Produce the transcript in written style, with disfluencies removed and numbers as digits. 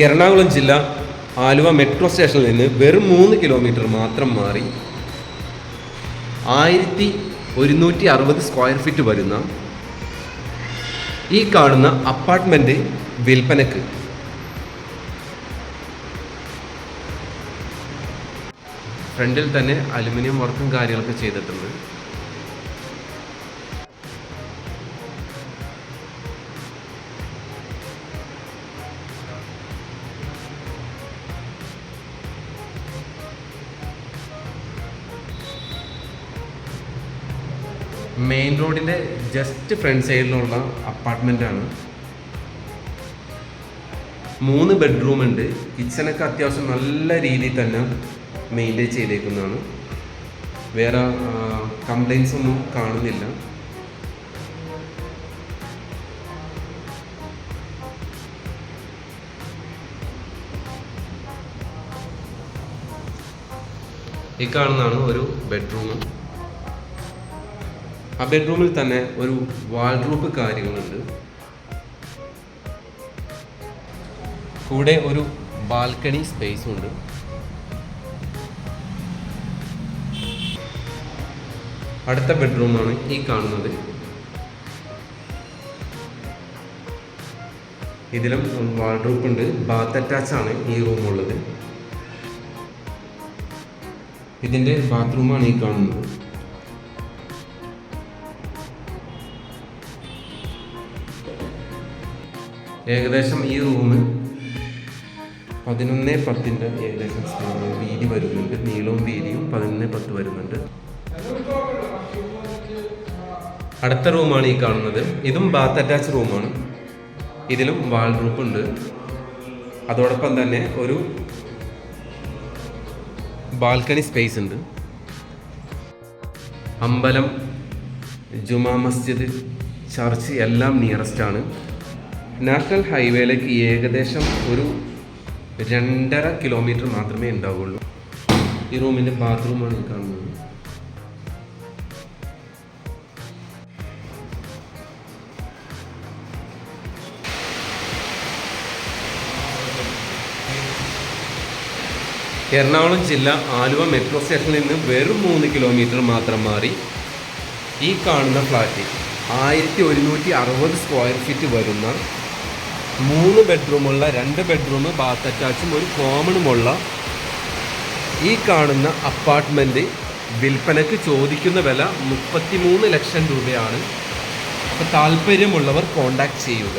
എറണാകുളം ജില്ല ആലുവ മെട്രോ സ്റ്റേഷനിൽ നിന്ന് വെറും 3 കിലോമീറ്റർ മാത്രം മാറി 1160 സ്ക്വയർ ഫീറ്റ് വരുന്ന ഈ കാണുന്ന അപ്പാർട്ട്മെൻറ്റ് വിൽപ്പനക്ക്. ഫ്രണ്ടിൽ തന്നെ അലുമിനിയം വർക്കും കാര്യങ്ങളൊക്കെ ചെയ്തിട്ടുണ്ട്. മെയിൻ റോഡിൻ്റെ ജസ്റ്റ് ഫ്രണ്ട് സൈഡിലുള്ള അപ്പാർട്ട്മെൻറ്റാണ്. 3 ബെഡ്റൂം ഉണ്ട്. കിച്ചണൊക്കെ അത്യാവശ്യം നല്ല രീതിയിൽ തന്നെ മെയിൻറ്റെയിൻ ചെയ്തേക്കുന്നതാണ്. വേറെ കംപ്ലൈൻസ് ഒന്നും കാണുന്നില്ല. ഈ കാണുന്നതാണ് ഒരു ബെഡ്റൂം. ആ ബെഡ്റൂമിൽ തന്നെ ഒരു വാൾഡ്രോബ് കാര്യങ്ങളുണ്ട്. കൂടെ ഒരു ബാൽക്കണി സ്പേസും ഉണ്ട്. അടുത്ത ബെഡ്റൂമാണ് ഈ കാണുന്നത്. ഇതിലും വാൾഡ്രോബ് ഉണ്ട്. ബാത്ത് അറ്റാച്ച് ആണ് ഈ റൂമുള്ളത്. ഇതിൻ്റെ ബാത്റൂമാണ് ഈ കാണുന്നത്. ഏകദേശം ഈ റൂം 11:10 ഏകദേശം വീതി വരുന്നുണ്ട്. നീളവും വീതിയും 11:10 വരുന്നുണ്ട്. അടുത്ത റൂമാണ് ഈ കാണുന്നത്. ഇതും ബാത്ത് അറ്റാച്ച് റൂമാണ്. ഇതിലും വാൾഡ്രോബ് ഉണ്ട്. അതോടൊപ്പം തന്നെ ഒരു ബാൽക്കണി സ്പേസ് ഉണ്ട്. അമ്പലം, ജുമാ മസ്ജിദ്, ചർച്ച് എല്ലാം നിയറസ്റ്റ് ആണ്. നാഷണൽ ഹൈവേയിലേക്ക് ഏകദേശം ഒരു 2.5 കിലോമീറ്റർ മാത്രമേ ഉണ്ടാവുള്ളൂ. ഈ റൂമിൻ്റെ ബാത്റൂമാണ് ഈ കാണുന്നത്. എറണാകുളം ജില്ല ആലുവ മെട്രോ സ്റ്റേഷനിൽ നിന്ന് വെറും 3 കിലോമീറ്റർ മാത്രം മാറി ഈ കാണുന്ന ഫ്ലാറ്റ് 1160 സ്ക്വയർ ഫീറ്റ് വരുന്ന 3 ബെഡ്റൂമുള്ള 2 ബെഡ്റൂം ബാത്ത് അറ്റാച്ചും ഒരു കോമണുമുള്ള ഈ കാണുന്ന അപ്പാർട്ട്മെൻറ്റ് വിൽപ്പനയ്ക്ക് ചോദിക്കുന്ന വില 33 ലക്ഷം രൂപയാണ്. അപ്പോൾ താല്പര്യമുള്ളവർ കോൺടാക്റ്റ് ചെയ്യുക.